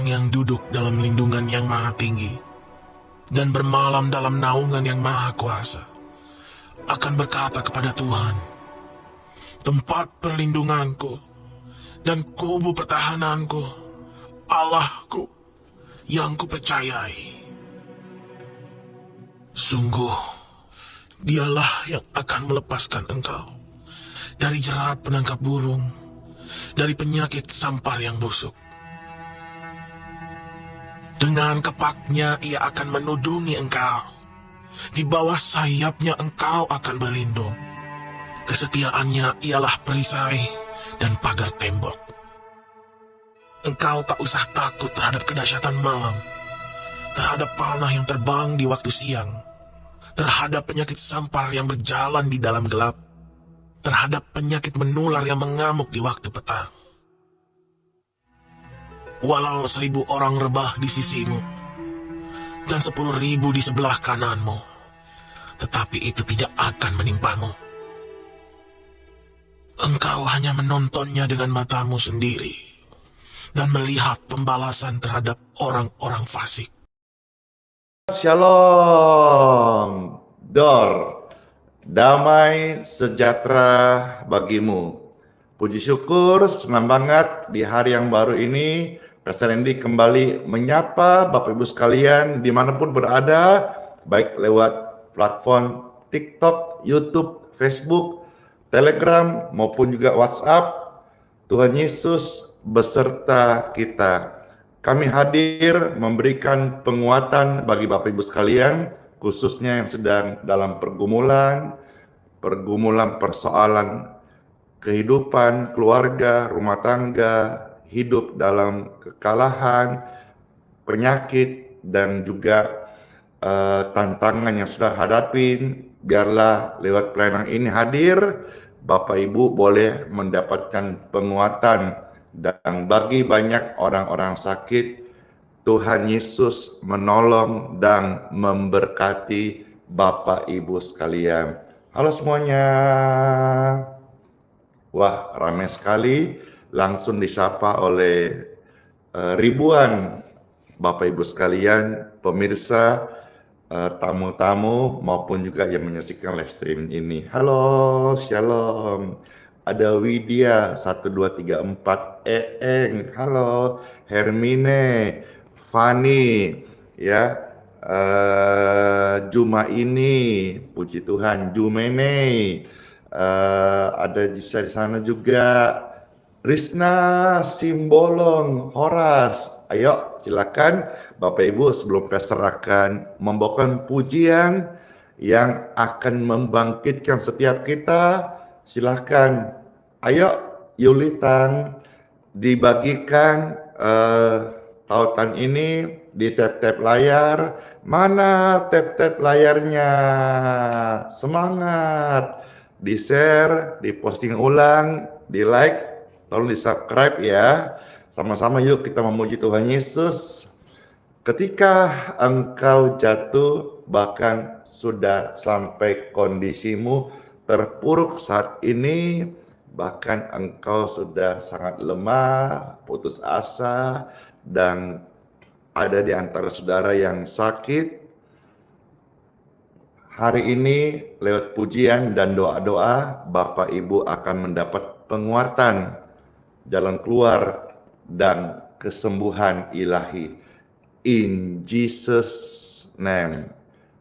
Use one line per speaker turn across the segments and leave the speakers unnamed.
orang yang duduk dalam lindungan yang maha tinggi dan bermalam dalam naungan yang maha kuasa akan berkata kepada Tuhan, tempat perlindunganku dan kubu pertahananku, Allahku yang kupercayai. Sungguh, dialah yang akan melepaskan engkau dari jerat penangkap burung, dari penyakit sampar yang busuk. Dengan kepaknya ia akan menudungi engkau. Di bawah sayapnya engkau akan berlindung. Kesetiaannya ialah perisai dan pagar tembok. Engkau tak usah takut terhadap kedahsyatan malam, terhadap panah yang terbang di waktu siang, terhadap penyakit sampar yang berjalan di dalam gelap, terhadap penyakit menular yang mengamuk di waktu petang. Walau 1.000 orang rebah di sisimu, dan 10.000 di sebelah kananmu, tetapi itu tidak akan menimpamu. Engkau hanya menontonnya dengan matamu sendiri, dan melihat pembalasan terhadap orang-orang fasik.
Shalom, Dor, damai sejahtera bagimu. Puji syukur, senang banget di hari yang baru ini Pastor Randy kembali menyapa Bapak Ibu sekalian dimanapun berada, baik lewat platform TikTok, YouTube, Facebook, Telegram, maupun juga WhatsApp. Tuhan Yesus beserta kita. Kami hadir memberikan penguatan bagi Bapak Ibu sekalian, khususnya yang sedang dalam pergumulan persoalan kehidupan, keluarga, rumah tangga, hidup dalam kekalahan, penyakit, dan juga tantangan yang sudah hadapin. Biarlah lewat pelayanan ini hadir, Bapak Ibu boleh mendapatkan penguatan. Dan bagi banyak orang-orang sakit, Tuhan Yesus menolong dan memberkati Bapak Ibu sekalian. Halo semuanya. Wah, ramai sekali. Langsung disapa oleh ribuan Bapak Ibu sekalian, pemirsa, tamu-tamu, maupun juga yang menyaksikan live stream ini. Halo, shalom. Ada Widya 1234, Eeng, halo, Hermine, Fani, ya, Juma ini, puji Tuhan, Jumene, ada di sana juga, Risna, Simbolong, Horas. Ayo silakan Bapak Ibu sebelum Pastor akan membawakan pujian yang akan membangkitkan setiap kita. Silakan, ayo Yulitan dibagikan tautan ini di tab-tab layar. Mana tab-tab layarnya? Semangat, di-share, di-posting ulang, di-like. Tolong di-subscribe ya. Sama-sama yuk kita memuji Tuhan Yesus. Ketika engkau jatuh, bahkan sudah sampai kondisimu terpuruk saat ini, bahkan engkau sudah sangat lemah, putus asa, dan ada di antara saudara yang sakit. Hari ini lewat pujian dan doa-doa, Bapak Ibu akan mendapat penguatan, jalan keluar, dan kesembuhan ilahi. In Jesus' name.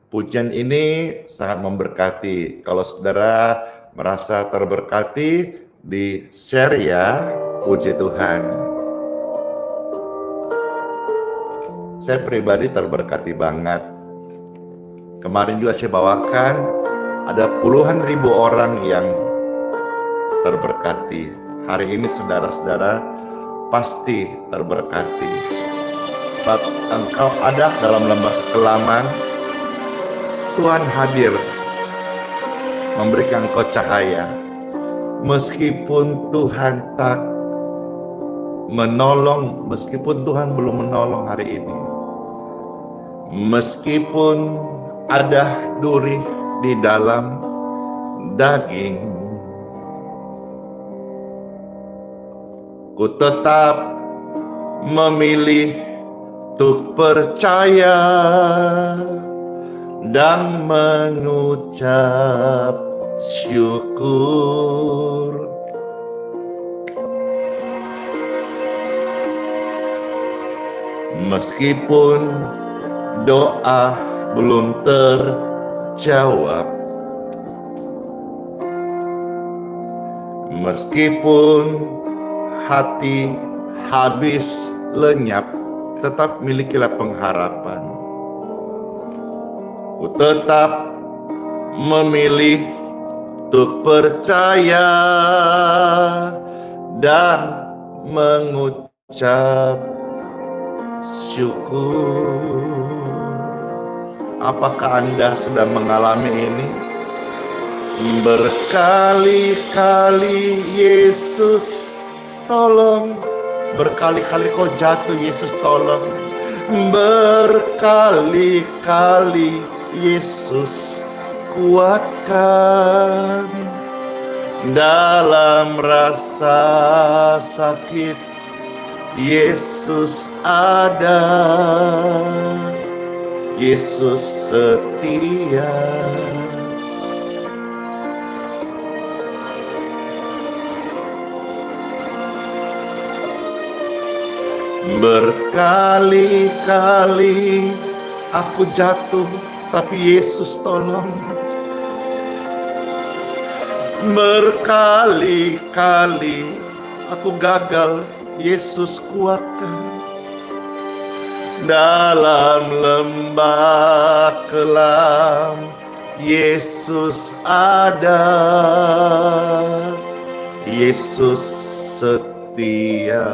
Pujian ini sangat memberkati. Kalau saudara merasa terberkati, di-share ya. Puji Tuhan. Saya pribadi terberkati banget. Kemarin juga saya bawakan, ada puluhan ribu orang yang terberkati. Hari ini saudara-saudara pasti terberkati. Saat engkau ada dalam lembah kekelaman, Tuhan hadir memberikan engkau cahaya. Meskipun Tuhan tak menolong, meskipun Tuhan belum menolong hari ini, meskipun ada duri di dalam daging, ku tetap memilih untuk percaya dan mengucap syukur. Meskipun doa belum terjawab, meskipun hati habis lenyap, tetap milikilah pengharapan. Ku tetap memilih untuk percaya dan mengucap syukur. Apakah Anda sedang mengalami ini? Berkali-kali Yesus tolong, berkali-kali kau jatuh, Yesus tolong. Berkali-kali Yesus kuatkan. Dalam rasa sakit Yesus ada, Yesus setia. Berkali-kali aku jatuh, tapi Yesus tolong. Berkali-kali aku gagal, Yesus kuatkan. Dalam lembah kelam, Yesus ada, Yesus setia.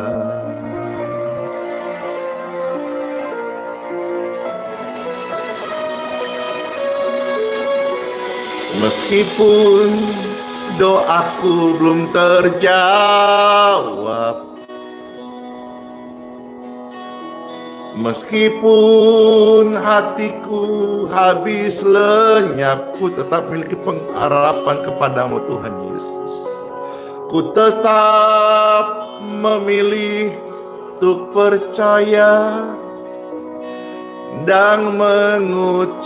Meskipun doaku belum terjawab, meskipun hatiku habis lenyap, ku tetap memiliki pengharapan kepadamu Tuhan Yesus. Ku tetap memilih untuk percaya dan mengucap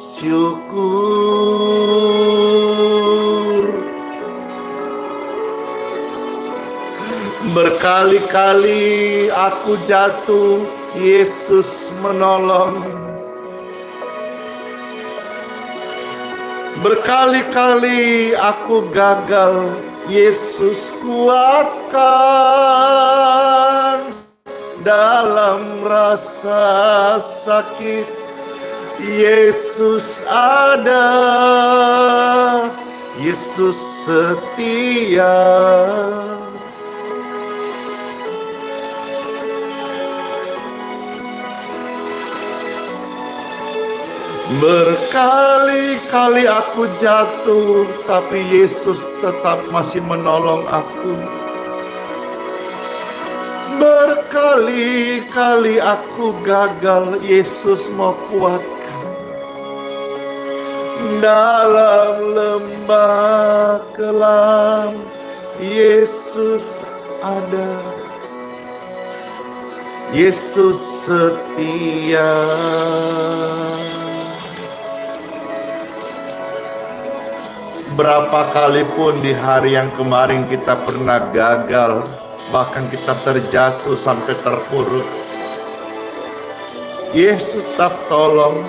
syukur. Berkali-kali aku jatuh, Yesus menolong. Berkali-kali aku gagal, Yesus kuatkan. Dalam rasa sakit, Yesus ada, Yesus setia. Berkali-kali aku jatuh, tapi Yesus tetap masih menolong aku. Berkali-kali aku gagal, Yesus mau kuatkan. Dalam lembah kelam, Yesus ada, Yesus setia. Berapa kali pun di hari yang kemarin kita pernah gagal, bahkan kita terjatuh sampai terpuruk, Yesus tetap tolong,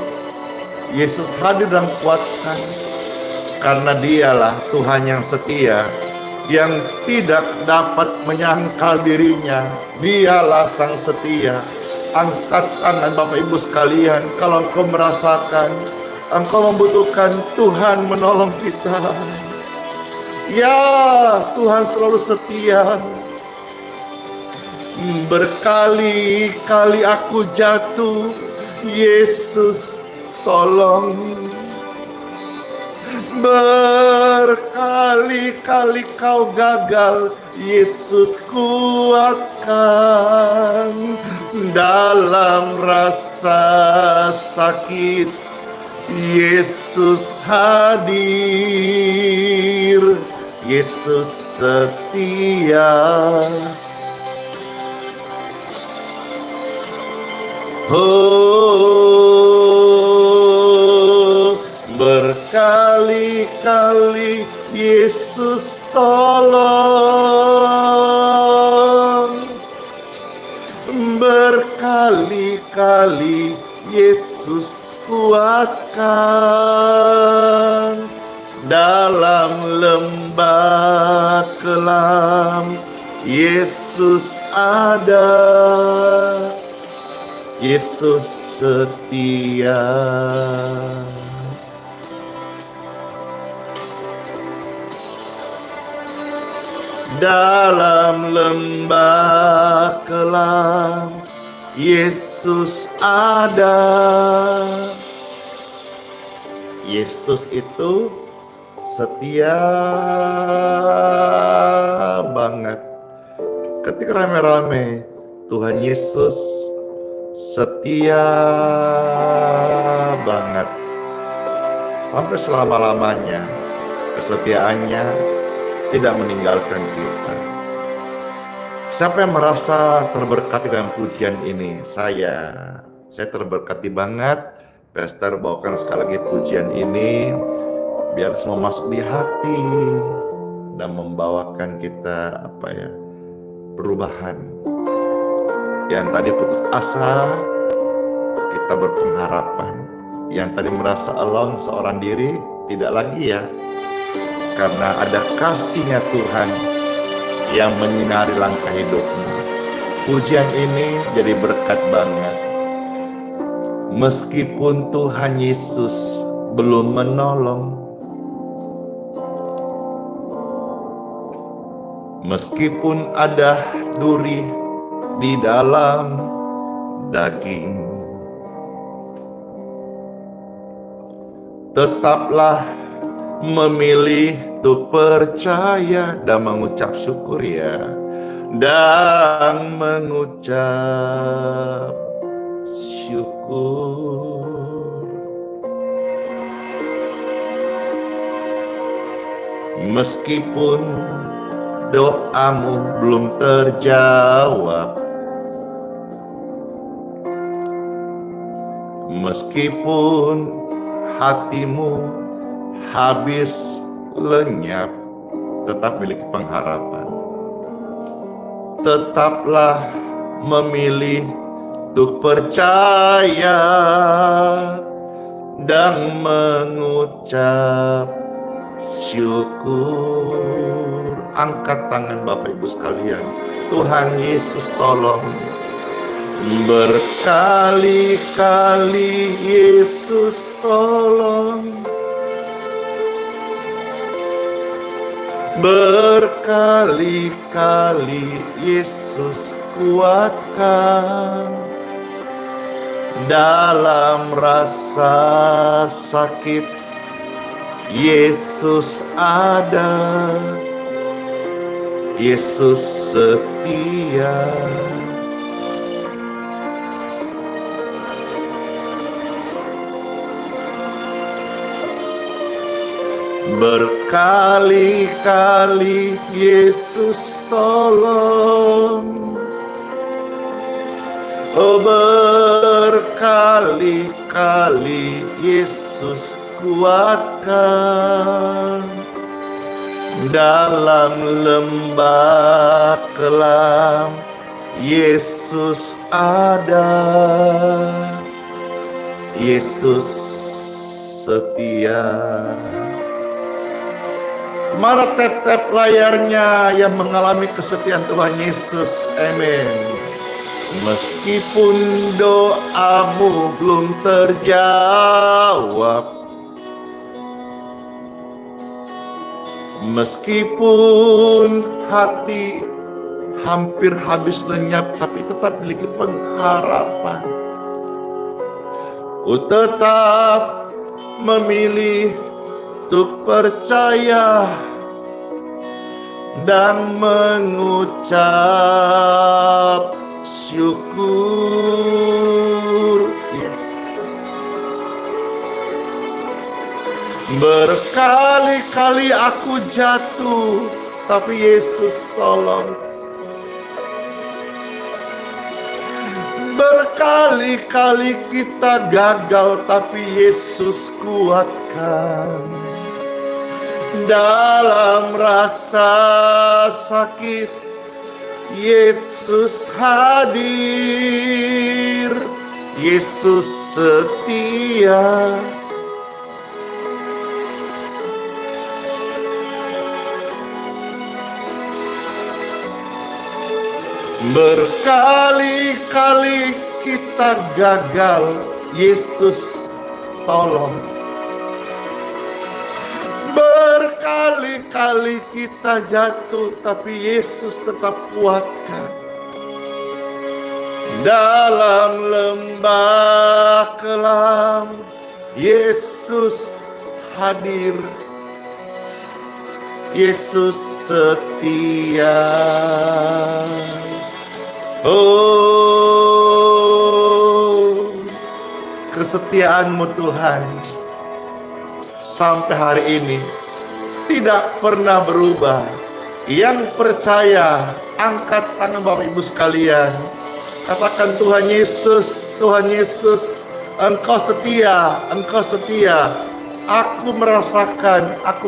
Yesus hadir dan kuatkan. Karena dialah Tuhan yang setia, yang tidak dapat menyangkal dirinya. Dialah sang setia. Angkat tangan Bapak Ibu sekalian, kalau engkau merasakan engkau membutuhkan Tuhan menolong kita. Ya, Tuhan selalu setia. Berkali-kali aku jatuh, Yesus tolong. Berkali-kali kau gagal, Yesus kuatkan. Dalam rasa sakit, Yesus hadir, Yesus setia. Oh, berkali-kali Yesus tolong, berkali-kali Yesus kuatkan, dalam lembah kelam Yesus ada, Yesus setia. Dalam lembah kelam Yesus ada. Yesus itu setia banget. Ketika rame-rame, Tuhan Yesus setia banget. Sampai selama-lamanya kesetiaannya tidak meninggalkan kita. Siapa yang merasa terberkati dalam pujian ini? Saya terberkati banget. Pastor bawakan sekali lagi pujian ini biar semua masuk di hati dan membawakan kita perubahan. Yang tadi putus asa, kita berpengharapan. Yang tadi merasa alone seorang diri, tidak lagi ya. Karena ada kasih-Nya Tuhan yang menyinari langkah hidupmu. Pujian ini jadi berkat banget. Meskipun Tuhan Yesus belum menolong, meskipun ada duri di dalam daging, tetaplah memilih untuk percaya dan mengucap syukur ya, dan mengucap syukur. Meskipun doamu belum terjawab, meskipun hatimu habis lenyap, tetap miliki pengharapan. Tetaplah memilih untuk percaya dan mengucap syukur. Angkat tangan Bapak Ibu sekalian. Tuhan Yesus tolong. Berkali-kali Yesus tolong, berkali-kali Yesus kuatkan, dalam rasa sakit Yesus ada, Yesus setia. Berkali-kali Yesus tolong, oh berkali-kali Yesus kuatkan, dalam lembah kelam Yesus ada, Yesus setia. Mana tap-tap layarnya yang mengalami kesetiaan Tuhan Yesus? Amin. Meskipun doamu belum terjawab, meskipun hati hampir habis lenyap, tapi tetap memiliki pengharapan. Ku tetap memilih untuk percaya dan mengucap syukur. Yes. Berkali-kali aku jatuh, tapi Yesus tolong. Berkali Berkali-kali kita gagal, tapi Yesus kuatkan. Dalam rasa sakit, Yesus hadir. Yesus setia. Berkali-kali kita gagal, Yesus tolong. Berkali-kali kita jatuh, tapi Yesus tetap kuatkan. Dalam lembah kelam, Yesus hadir. Yesus setia. Oh, kesetiaan-Mu Tuhan sampai hari ini tidak pernah berubah. Yang percaya, angkat tangan Bapak Ibu sekalian. Katakan, Tuhan Yesus, Tuhan Yesus, Engkau setia, Engkau setia. Aku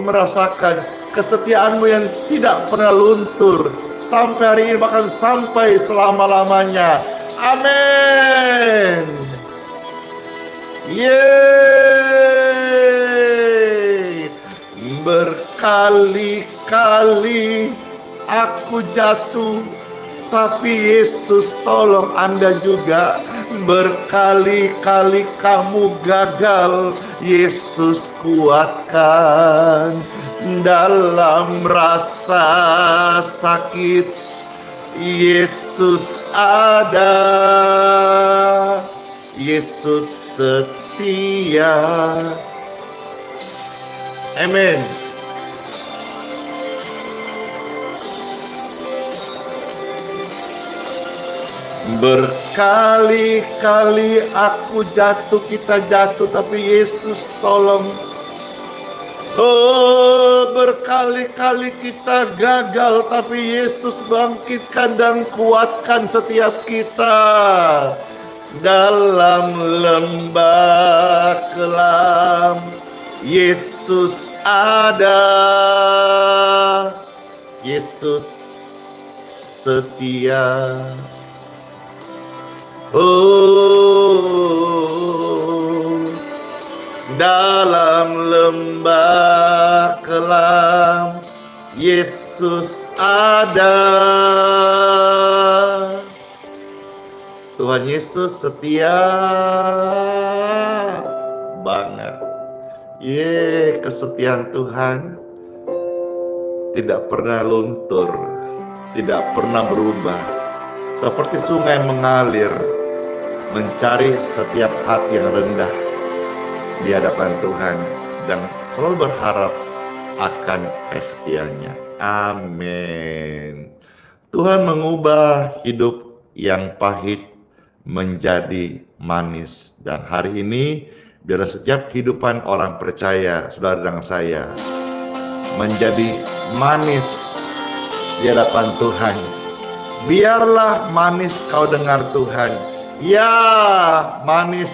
merasakan kesetiaan-Mu yang tidak pernah luntur. Sampai hari ini, bahkan sampai selama-lamanya. Amin. Yeay. Berkali-kali aku jatuh, tapi Yesus tolong Anda juga. Berkali-kali kamu gagal, Yesus kuatkan. Dalam rasa sakit, Yesus ada. Yesus setia. Amin. Berkali-kali aku jatuh, kita jatuh, tapi Yesus tolong. Oh, berkali-kali kita gagal, tapi Yesus bangkitkan dan kuatkan setiap kita. Dalam lembah kelam, Yesus ada. Yesus setia. Oh, dalam lembah kelam, Yesus ada. Tuhan Yesus setia banget. Kesetiaan Tuhan tidak pernah luntur, tidak pernah berubah. Seperti sungai mengalir, mencari setiap hati yang rendah di hadapan Tuhan dan selalu berharap akan kesetiaannya. Amin. Tuhan mengubah hidup yang pahit menjadi manis. Dan hari ini biarlah setiap kehidupan orang percaya, saudara dan saya, menjadi manis di hadapan Tuhan. Biarlah manis kau dengar Tuhan. Ya, manis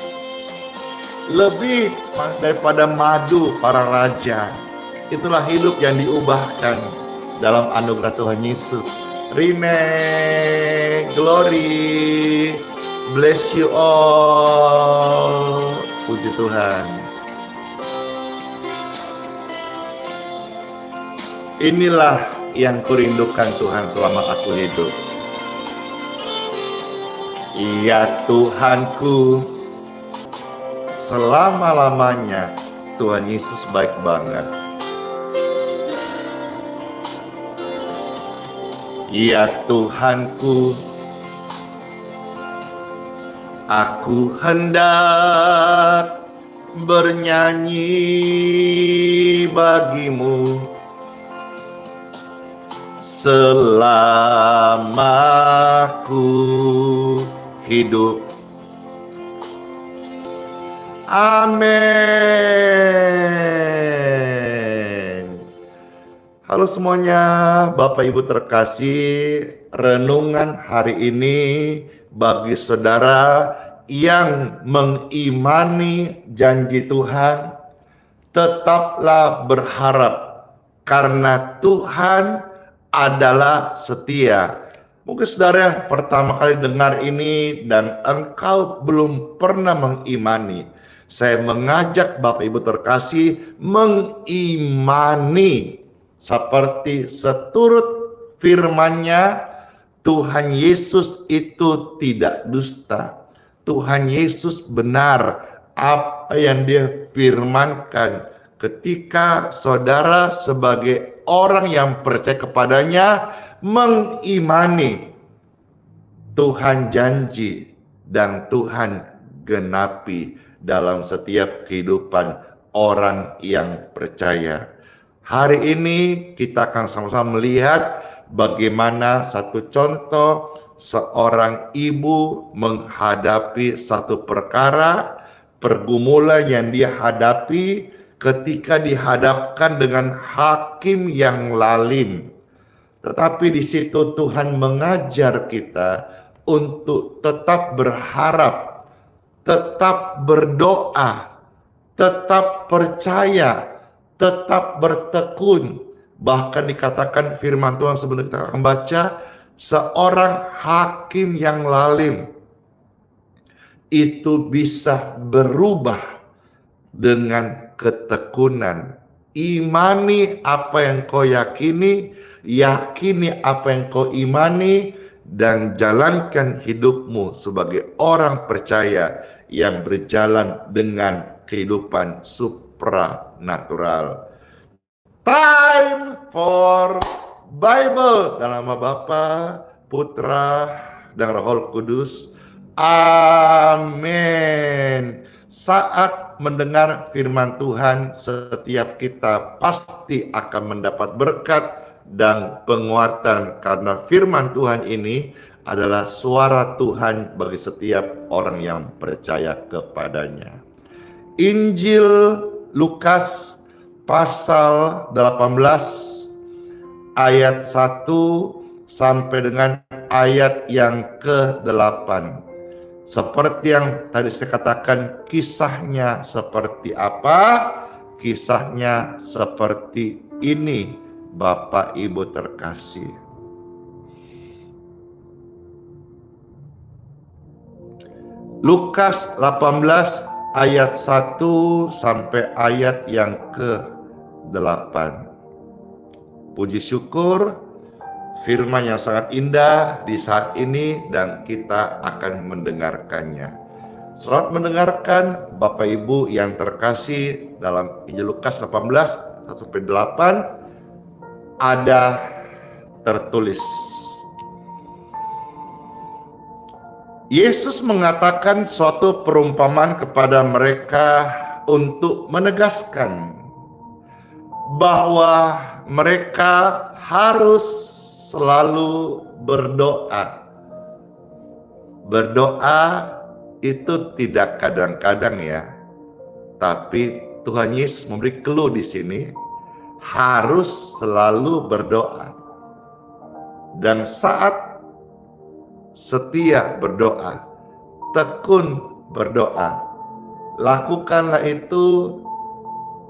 lebih daripada madu para raja. Itulah hidup yang diubahkan dalam anugerah Tuhan Yesus. Rime, glory, bless you all. Puji Tuhan. Inilah yang kurindukan Tuhan selama aku hidup. Ya Tuhanku, selama-lamanya Tuhan Yesus baik banget. Ya Tuhanku, aku hendak bernyanyi bagimu selama aku hidup. Amin. Halo semuanya, Bapak Ibu terkasih, renungan hari ini bagi saudara yang mengimani janji Tuhan, tetaplah berharap karena Tuhan adalah setia. Mungkin saudara yang pertama kali dengar ini dan engkau belum pernah mengimani, saya mengajak Bapak Ibu terkasih mengimani seperti seturut firman-Nya. Tuhan Yesus itu tidak dusta. Tuhan Yesus benar apa yang Dia firmankan. Ketika saudara sebagai orang yang percaya kepadanya mengimani, Tuhan janji dan Tuhan genapi dalam setiap kehidupan orang yang percaya. Hari ini kita akan sama-sama melihat bagaimana satu contoh seorang ibu menghadapi satu pergumulan yang dia hadapi ketika dihadapkan dengan hakim yang lalim. Tetapi di situ Tuhan mengajar kita untuk tetap berharap, tetap berdoa, tetap percaya, tetap bertekun. Bahkan dikatakan firman Tuhan sebelum kita akan baca, seorang hakim yang lalim itu bisa berubah dengan ketekunan. Imani apa yang kau yakini, yakini apa yang kau imani, dan jalankan hidupmu sebagai orang percaya yang berjalan dengan kehidupan supranatural. Time for Bible dalam nama Bapa, Putra, dan Roh Kudus. Amin. Saat mendengar firman Tuhan, setiap kita pasti akan mendapat berkat dan penguatan karena firman Tuhan ini adalah suara Tuhan bagi setiap orang yang percaya kepadanya. Injil Lukas pasal 18 ayat 1 sampai dengan ayat yang ke-8. Seperti yang tadi saya katakan, kisahnya seperti apa? Kisahnya seperti ini, Bapak Ibu terkasih. Lukas 18 ayat 1 sampai ayat yang ke-8. Puji syukur firman yang sangat indah di saat ini dan kita akan mendengarkannya. Selamat mendengarkan Bapak Ibu yang terkasih. Dalam Injil Lukas 18 1 sampai 8 ada tertulis, Yesus mengatakan suatu perumpamaan kepada mereka untuk menegaskan bahwa mereka harus selalu berdoa. Berdoa itu tidak kadang-kadang ya, tapi Tuhan Yesus memberi clue di sini, harus selalu berdoa. Dan saat setia berdoa, tekun berdoa, lakukanlah itu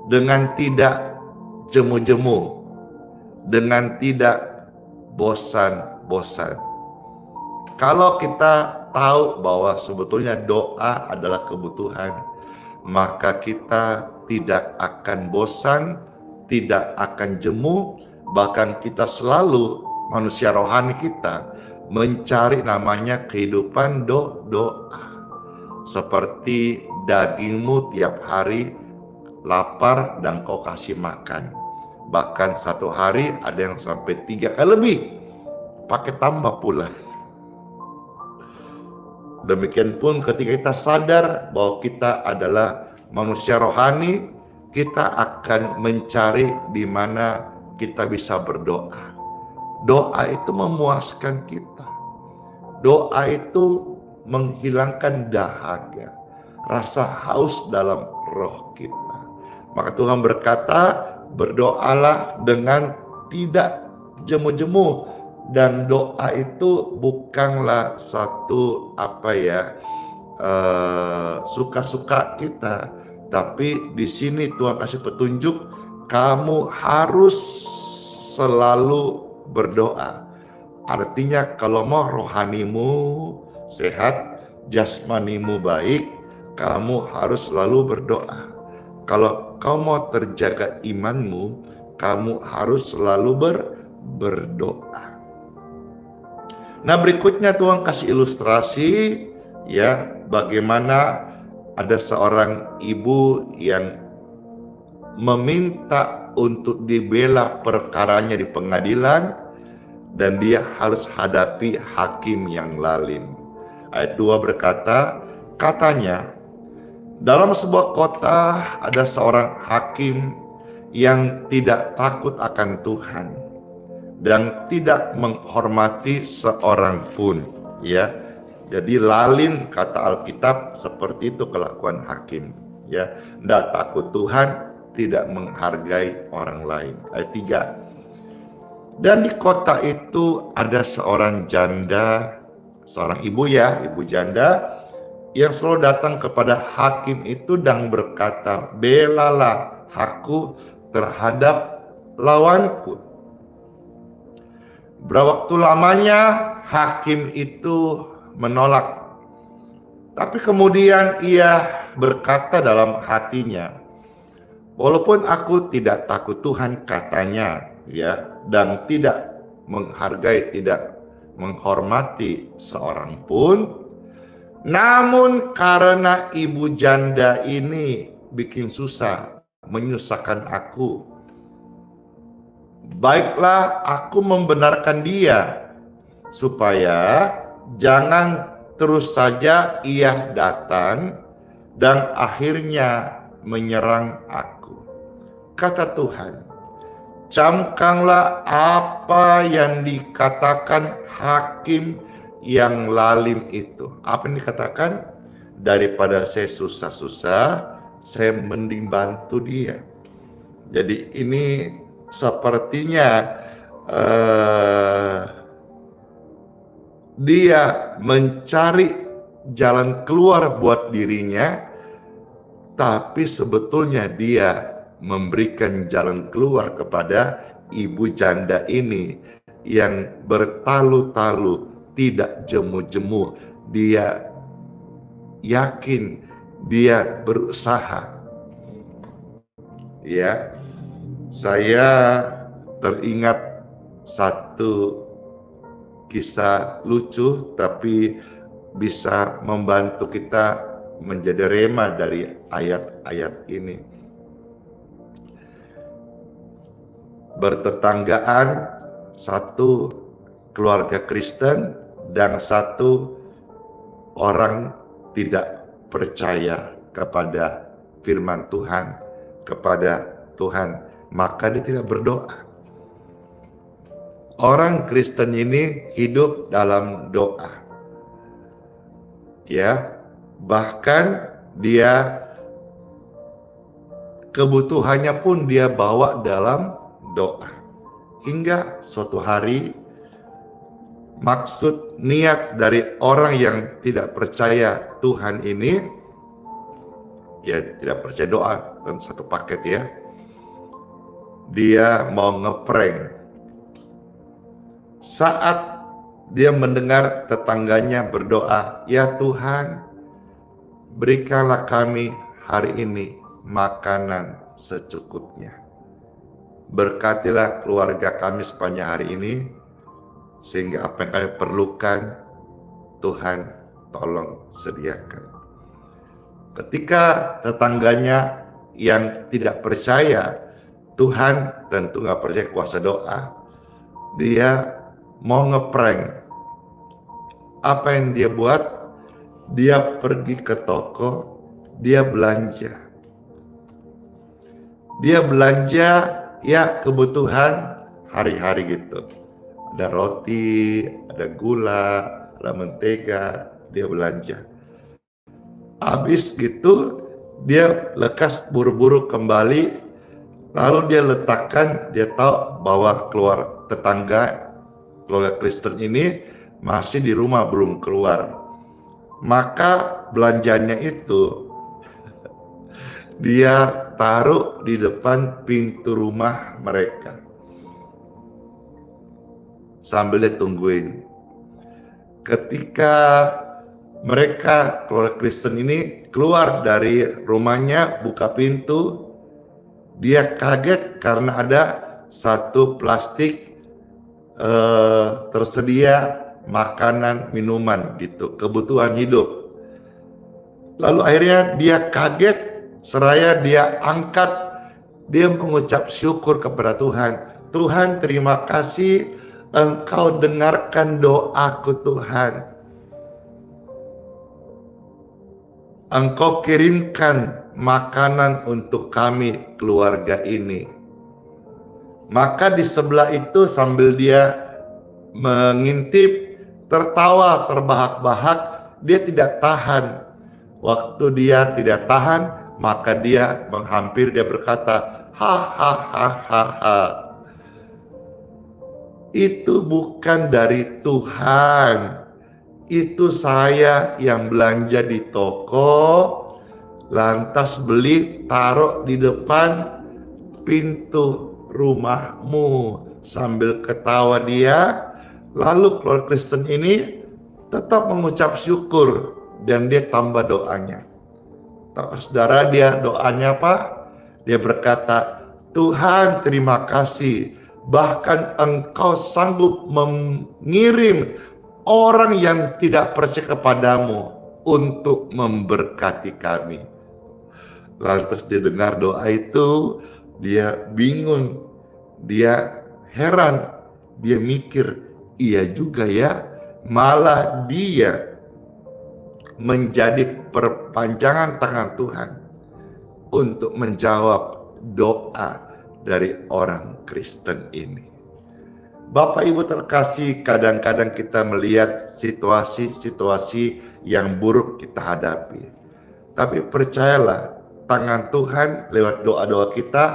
dengan tidak jemu-jemu, dengan tidak bosan-bosan. Kalau kita tahu bahwa sebetulnya doa adalah kebutuhan, maka kita tidak akan bosan, tidak akan jemu, bahkan kita selalu, manusia rohani kita mencari namanya kehidupan doa. Seperti dagingmu tiap hari lapar dan kau kasih makan. Bahkan satu hari ada yang sampai 3 kali lebih, pakai tambah pula. Demikian pun ketika kita sadar bahwa kita adalah manusia rohani, kita akan mencari di mana kita bisa berdoa. Doa itu memuaskan kita. Doa itu menghilangkan dahaga, rasa haus dalam roh kita. Maka Tuhan berkata, berdoalah dengan tidak jemu-jemu. Dan doa itu bukanlah satu suka-suka kita. Tapi di sini Tuhan kasih petunjuk, kamu harus selalu berdoa. Artinya kalau mau rohanimu sehat, jasmanimu baik, kamu harus selalu berdoa. Kalau kau mau terjaga imanmu, kamu harus selalu berdoa. Nah, berikutnya Tuhan kasih ilustrasi ya, bagaimana ada seorang ibu yang meminta untuk dibela perkaranya di pengadilan, dan dia harus hadapi hakim yang lalim. Ayat 2 berkata, katanya, dalam sebuah kota ada seorang hakim yang tidak takut akan Tuhan dan tidak menghormati seorang pun, ya. Jadi lalim, kata Alkitab, seperti itu kelakuan hakim, ya. Tidak takut Tuhan, tidak menghargai orang lain. Ayat 3. Dan di kota itu ada seorang janda, seorang ibu ya, ibu janda, yang selalu datang kepada hakim itu dan berkata, belalah aku terhadap lawanku. Berwaktu lamanya hakim itu menolak. Tapi kemudian ia berkata dalam hatinya, walaupun aku tidak takut Tuhan, katanya, ya, dan tidak menghargai, tidak menghormati seorang pun, namun karena ibu janda ini bikin susah, menyusahkan aku, baiklah aku membenarkan dia, supaya jangan terus saja ia datang dan akhirnya menyerang aku. Kata Tuhan, camkanlah apa yang dikatakan hakim yang lalim itu. Apa yang dikatakan? Daripada saya susah-susah, saya mending bantu dia. Jadi ini sepertinya dia mencari jalan keluar buat dirinya, tapi sebetulnya dia memberikan jalan keluar kepada ibu janda ini yang bertalu-talu, tidak jemu-jemu. Dia yakin, dia berusaha. Ya, saya teringat satu kisah lucu, tapi bisa membantu kita menjadi rema dari ayat-ayat ini. Bertetanggaan satu keluarga Kristen dan satu orang tidak percaya kepada firman Tuhan, kepada Tuhan, maka dia tidak berdoa. Orang Kristen ini hidup dalam doa, ya, bahkan dia kebutuhannya pun dia bawa dalam doa. Hingga suatu hari, maksud niat dari orang yang tidak percaya Tuhan ini, ya tidak percaya doa, dan satu paket ya, dia mau ngeprank. Saat dia mendengar tetangganya berdoa, ya Tuhan, berikanlah kami hari ini makanan secukupnya. Berkatilah keluarga kami sepanjang hari ini, sehingga apa yang kami perlukan, Tuhan tolong sediakan. Ketika tetangganya yang tidak percaya Tuhan, tentu nggak percaya kuasa doa, dia mau ngeprank. Apa yang dia buat? Dia pergi ke toko, dia belanja. Dia belanja ya kebutuhan hari-hari gitu. Ada roti, ada gula, ada mentega, dia belanja. Habis gitu, dia lekas buru-buru kembali, lalu dia letakkan, dia tahu bahwa keluar tetangga, keluarga Kristen ini masih di rumah belum keluar. Maka belanjanya itu dia taruh di depan pintu rumah mereka sambil dia tungguin. Ketika mereka keluarga Kristen ini keluar dari rumahnya, buka pintu, dia kaget karena ada satu plastik tersedia makanan, minuman gitu, kebutuhan hidup. Lalu akhirnya dia kaget, seraya dia angkat, dia mengucap syukur kepada Tuhan. Tuhan, terima kasih Engkau dengarkan doaku Tuhan. Engkau kirimkan makanan untuk kami keluarga ini. Maka di sebelah itu sambil dia mengintip, tertawa terbahak-bahak, dia tidak tahan. Waktu dia tidak tahan, maka dia menghampir, dia berkata, hahaha. Itu bukan dari Tuhan. Itu saya yang belanja di toko, lantas beli taruh di depan pintu rumahmu. Sambil ketawa dia, lalu keluarga Kristen ini tetap mengucap syukur dan dia tambah doanya. Saudara, dia doanya apa? Dia berkata, Tuhan terima kasih, bahkan Engkau sanggup mengirim orang yang tidak percaya kepadamu untuk memberkati kami. Lantas dia dengar doa itu, dia bingung, dia heran, dia mikir, iya juga ya, malah dia menjadi perpanjangan tangan Tuhan untuk menjawab doa dari orang Kristen ini. Bapak Ibu terkasih, kadang-kadang kita melihat situasi-situasi yang buruk kita hadapi. Tapi percayalah, tangan Tuhan lewat doa-doa kita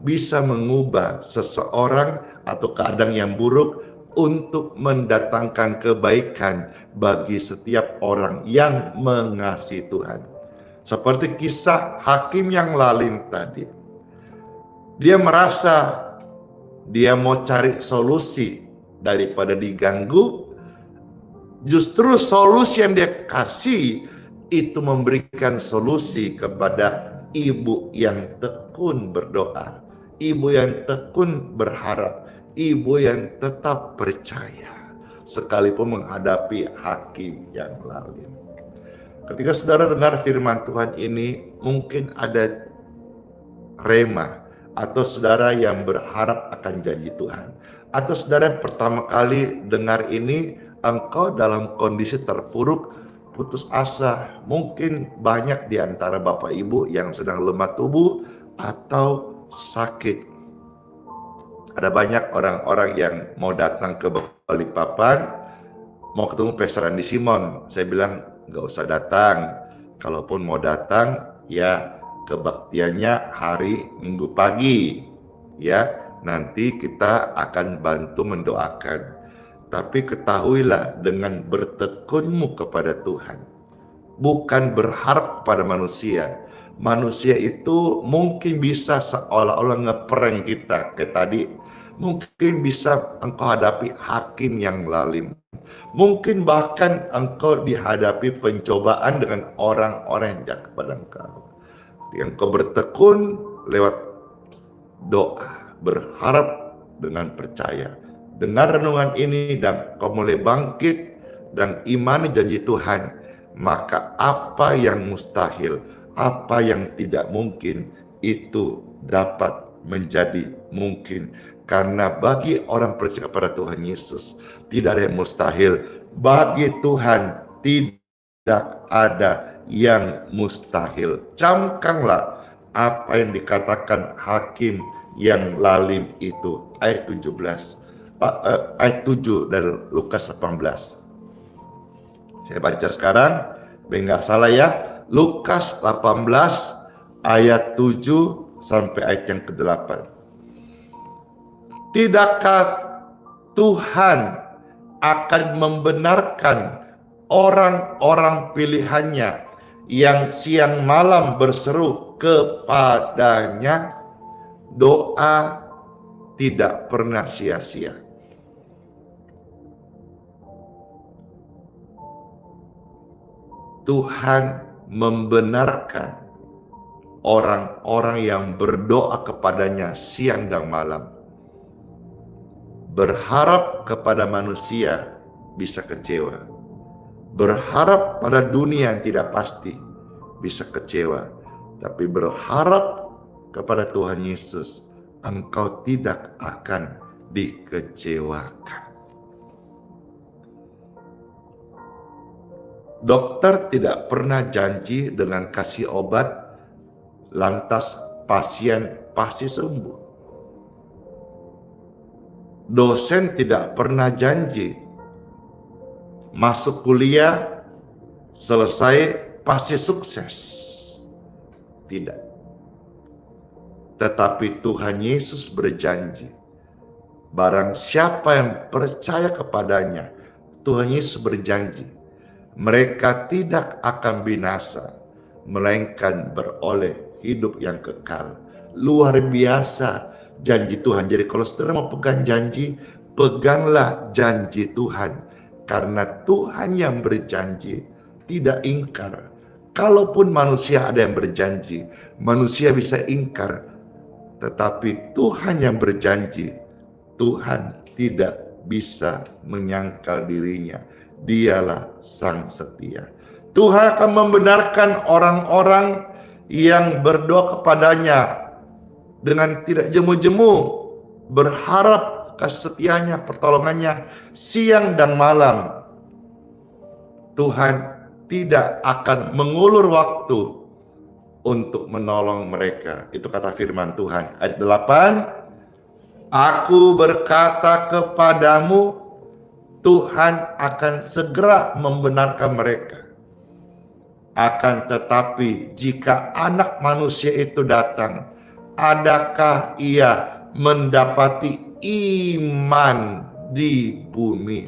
bisa mengubah seseorang atau keadaan yang buruk untuk mendatangkan kebaikan bagi setiap orang yang mengasihi Tuhan. Seperti kisah hakim yang lalim tadi. Dia merasa dia mau cari solusi daripada diganggu. Justru solusi yang dia kasih itu memberikan solusi kepada ibu yang tekun berdoa, ibu yang tekun berharap, ibu yang tetap percaya sekalipun menghadapi hakim yang lalim. Ketika saudara dengar firman Tuhan ini, mungkin ada rema, atau saudara yang berharap akan janji Tuhan, atau saudara yang pertama kali dengar ini, engkau dalam kondisi terpuruk, putus asa. Mungkin banyak di antara Bapak Ibu yang sedang lemah tubuh atau sakit. Ada banyak orang-orang yang mau datang ke Balikpapan, mau ketemu Pastor Andi Simon. Saya bilang nggak usah datang. Kalaupun mau datang, ya kebaktiannya hari Minggu pagi, ya nanti kita akan bantu mendoakan. Tapi ketahuilah, dengan bertekunmu kepada Tuhan, bukan berharap pada manusia. Manusia itu mungkin bisa seolah-olah ngeprank kita kayak tadi. Mungkin bisa engkau hadapi hakim yang lalim. Mungkin bahkan engkau dihadapi pencobaan dengan orang-orang yang jahat kepada engkau. Yang kau bertekun lewat doa, berharap dengan percaya. Dengar renungan ini dan kau mulai bangkit dan imani janji Tuhan, maka apa yang mustahil, apa yang tidak mungkin, itu dapat menjadi mungkin. Karena bagi orang percaya kepada Tuhan Yesus, tidak ada yang mustahil. Bagi Tuhan tidak ada yang mustahil. Camkanlah apa yang dikatakan hakim yang lalim itu. Ayat 17, ayat 7 dari Lukas 18. Saya baca sekarang, biar nggak salah ya. Lukas 18 ayat 7 sampai ayat yang ke-8. Tidakkah Tuhan akan membenarkan orang-orang pilihannya yang siang malam berseru kepadanya, doa tidak pernah sia-sia. Tuhan membenarkan orang-orang yang berdoa kepadanya siang dan malam. Berharap kepada manusia bisa kecewa. Berharap pada dunia yang tidak pasti bisa kecewa. Tapi berharap kepada Tuhan Yesus, engkau tidak akan dikecewakan. Dokter tidak pernah janji dengan kasih obat lantas pasien pasti sembuh. Dosen tidak pernah janji masuk kuliah selesai pasti sukses. Tidak. Tetapi Tuhan Yesus berjanji, barang siapa yang percaya kepadanya, Tuhan Yesus berjanji, mereka tidak akan binasa, melainkan beroleh hidup yang kekal. Luar biasa janji Tuhan. Jadi kalau saudara mau pegang janji, peganglah janji Tuhan. Karena Tuhan yang berjanji tidak ingkar. Kalaupun manusia ada yang berjanji, manusia bisa ingkar. Tetapi Tuhan yang berjanji, Tuhan tidak bisa menyangkal dirinya. Dialah sang setia. Tuhan akan membenarkan orang-orang yang berdoa kepadanya dengan tidak jemu-jemu, berharap kesetiaannya, pertolongannya siang dan malam. Tuhan tidak akan mengulur waktu untuk menolong mereka. Itu kata firman Tuhan. Ayat 8, aku berkata kepadamu, Tuhan akan segera membenarkan mereka. Akan tetapi jika anak manusia itu datang, adakah ia mendapati iman di bumi?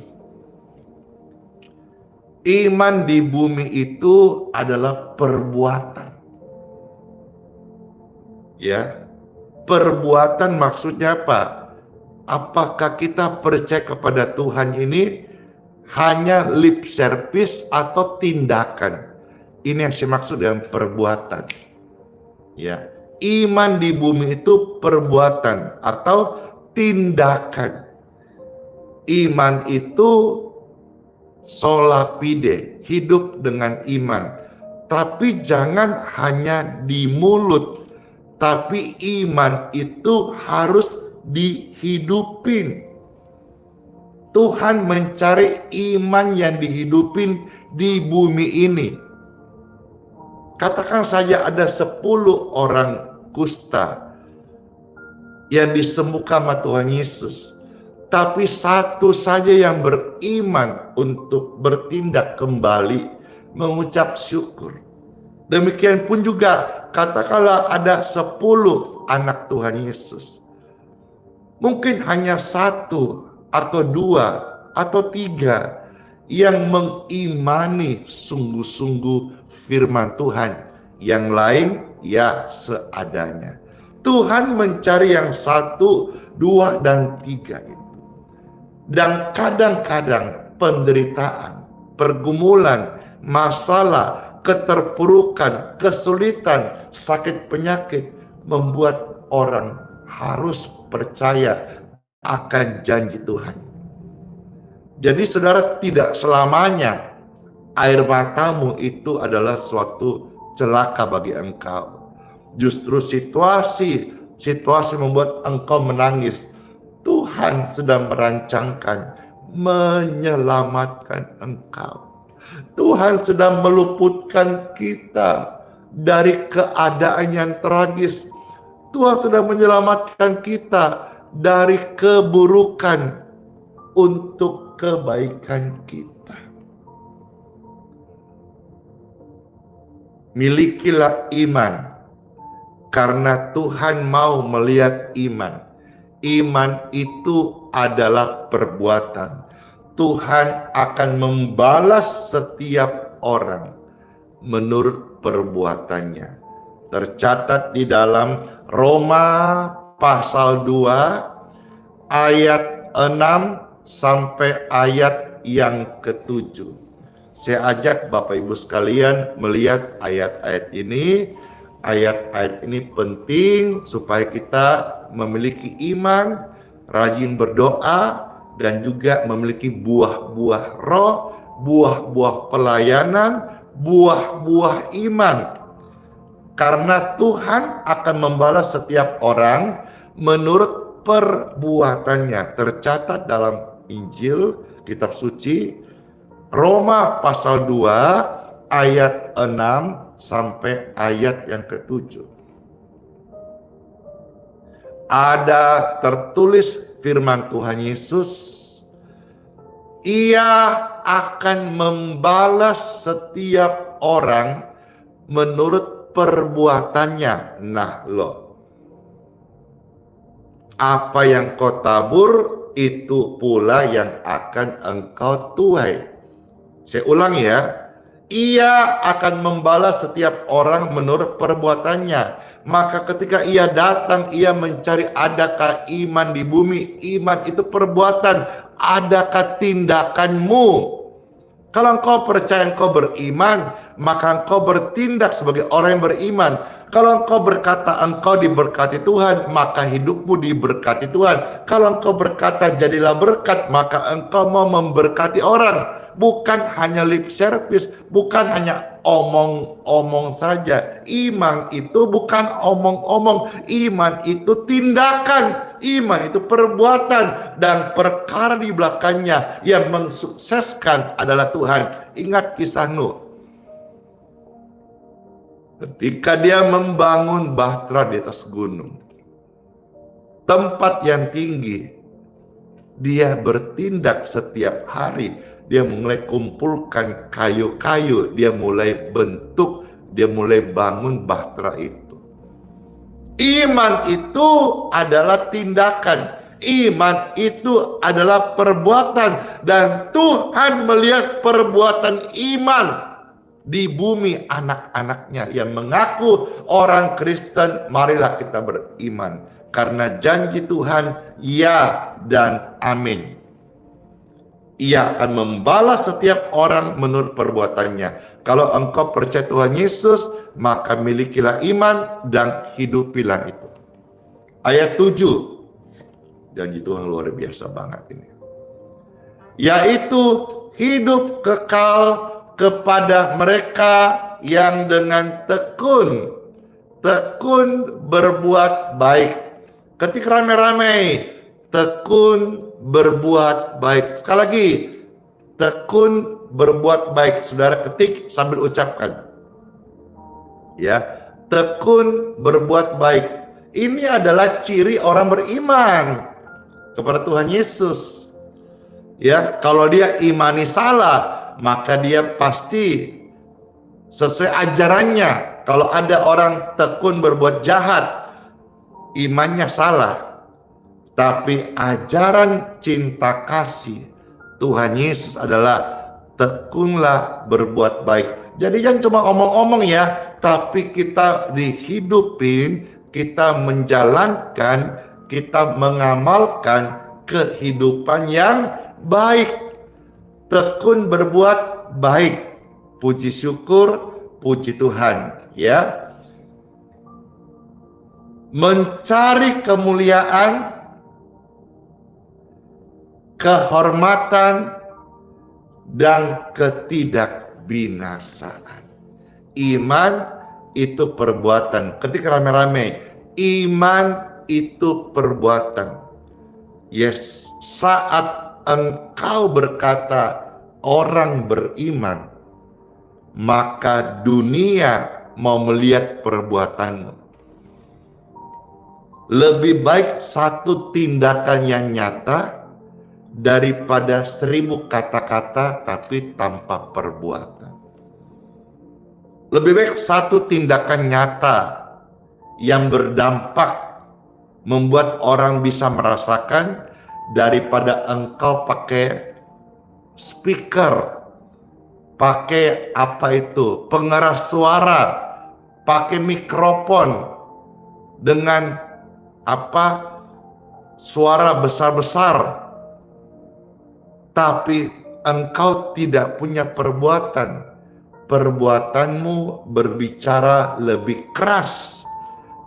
Iman di bumi itu adalah perbuatan. Ya, perbuatan maksudnya apa? Apakah kita percaya kepada Tuhan ini hanya lip service atau tindakan? Ini yang saya maksud dengan perbuatan. Ya, iman di bumi itu perbuatan atau tindakan. Iman itu sola fide, hidup dengan iman. Tapi jangan hanya di mulut, tapi iman itu harus dihidupin. Tuhan mencari iman yang dihidupin di bumi ini. Katakan saja ada 10 orang kusta yang disembuhkan sama Tuhan Yesus. Tapi satu saja yang beriman untuk bertindak kembali, mengucap syukur. Demikian pun juga katakanlah ada 10 anak Tuhan Yesus. Mungkin hanya 1 atau 2 atau 3 yang mengimani sungguh-sungguh firman Tuhan. Yang lain ya seadanya. Tuhan mencari yang 1, 2, dan 3 itu. Dan kadang-kadang penderitaan, pergumulan, masalah, keterpurukan, kesulitan, sakit penyakit membuat orang harus percaya akan janji Tuhan. Jadi saudara, tidak selamanya air matamu itu adalah suatu celaka bagi engkau. Justru situasi membuat engkau menangis. Tuhan sedang merancangkan menyelamatkan engkau. Tuhan sedang meluputkan kita dari keadaan yang tragis. Tuhan sedang menyelamatkan kita dari keburukan untuk kebaikan kita. Milikilah iman, karena Tuhan mau melihat iman. Iman itu adalah perbuatan. Tuhan akan membalas setiap orang menurut perbuatannya. Tercatat di dalam Roma pasal 2 ayat 6 sampai ayat yang ke-7. Saya ajak Bapak Ibu sekalian melihat ayat-ayat ini. Ayat-ayat ini penting supaya kita memiliki iman, rajin berdoa, dan juga memiliki buah-buah roh, buah-buah pelayanan, buah-buah iman. Karena Tuhan akan membalas setiap orang menurut perbuatannya. Tercatat dalam Injil, kitab suci, Roma pasal 2 ayat 6 sampai ayat yang ke-7. Ada tertulis firman Tuhan Yesus, Ia akan membalas setiap orang menurut perbuatannya. Nah apa yang kau tabur, itu pula yang akan engkau tuai. Saya ulang ya, Ia akan membalas setiap orang menurut perbuatannya. Maka ketika ia datang, ia mencari adakah iman di bumi. Iman itu perbuatan. Adakah tindakanmu? Kalau engkau percaya engkau beriman, maka engkau bertindak sebagai orang yang beriman. Kalau engkau berkata engkau diberkati Tuhan, maka hidupmu diberkati Tuhan. Kalau engkau berkata jadilah berkat, maka engkau mau memberkati orang. Bukan hanya lip service, bukan hanya omong-omong saja. Iman itu bukan omong-omong, iman itu tindakan, iman itu perbuatan, dan perkara di belakangnya yang mensukseskan adalah Tuhan. Ingat kisah Nuh. Ketika dia membangun bahtera di atas gunung, tempat yang tinggi, dia bertindak setiap hari. Dia mulai kumpulkan kayu-kayu, dia mulai bentuk, dia mulai bangun bahtera itu. Iman itu adalah tindakan, iman itu adalah perbuatan, dan Tuhan melihat perbuatan iman di bumi anak-anaknya yang mengaku orang Kristen. Marilah kita beriman, karena janji Tuhan ya dan amin. Ia akan membalas setiap orang menurut perbuatannya. Kalau engkau percaya Tuhan Yesus, maka milikilah iman dan hidupilah itu. Ayat 7. Janji Tuhan luar biasa banget ini. Yaitu hidup kekal kepada mereka yang dengan tekun berbuat baik. Ketika ramai-ramai, tekun berbuat baik. Sekali lagi, tekun berbuat baik. Saudara ketik sambil ucapkan. Ya, tekun berbuat baik. Ini adalah ciri orang beriman kepada Tuhan Yesus. Ya, kalau dia imani salah, maka dia pasti sesuai ajarannya. Kalau ada orang tekun berbuat jahat, imannya salah. Tapi ajaran cinta kasih Tuhan Yesus adalah tekunlah berbuat baik. Jadi jangan cuma omong-omong ya, tapi kita dihidupin, kita menjalankan, kita mengamalkan kehidupan yang baik. Tekun berbuat baik. Puji syukur, puji Tuhan ya. Mencari kemuliaan, kehormatan, dan ketidakbinasaan. Iman itu perbuatan. Ketika rame-rame, iman itu perbuatan. Yes, saat engkau berkata orang beriman, maka dunia mau melihat perbuatanmu. Lebih baik satu tindakan yang nyata daripada 1000 kata-kata tapi tanpa perbuatan. Lebih baik satu tindakan nyata yang berdampak membuat orang bisa merasakan daripada engkau pakai speaker, pakai pengeras suara, pakai mikrofon dengan suara besar-besar, tapi engkau tidak punya perbuatan. Perbuatanmu berbicara lebih keras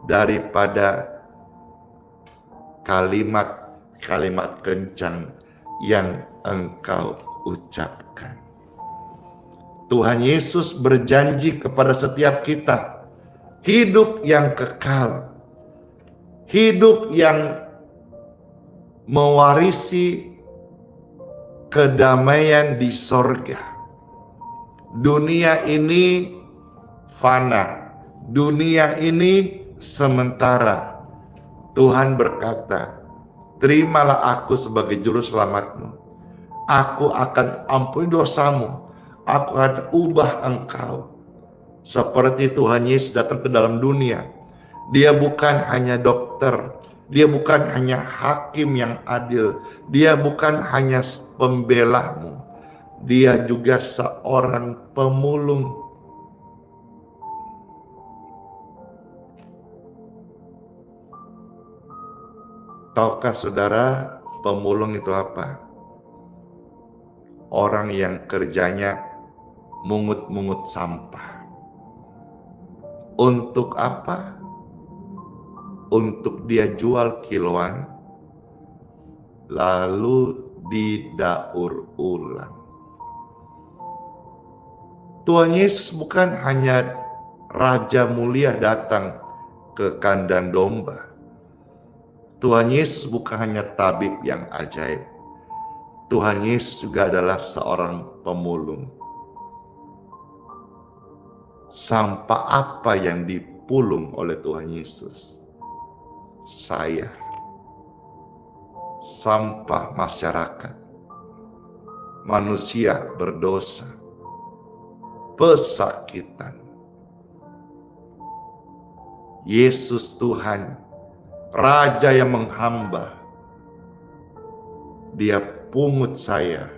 daripada kalimat-kalimat kencang yang engkau ucapkan. Tuhan Yesus berjanji kepada setiap kita hidup yang kekal, hidup yang mewarisi kedamaian di sorga. Dunia ini fana, dunia ini sementara. Tuhan berkata, terimalah aku sebagai juru selamatmu. Aku akan ampuni dosamu. Aku akan ubah engkau. Seperti Tuhan Yesus datang ke dalam dunia. Dia bukan hanya dokter. Dia bukan hanya hakim yang adil. Dia bukan hanya pembelamu. Dia juga seorang pemulung. Tahukah saudara, pemulung itu apa? Orang yang kerjanya mungut-mungut sampah. Untuk apa? Untuk dia jual kiloan, lalu didaur ulang. Tuhan Yesus bukan hanya Raja mulia datang ke kandang domba. Tuhan Yesus bukan hanya tabib yang ajaib. Tuhan Yesus juga adalah seorang pemulung. Sampah apa yang dipulung oleh Tuhan Yesus? Saya. Sampah masyarakat. Manusia berdosa. Pesakitan. Yesus Tuhan, Raja yang menghamba. Dia pungut saya.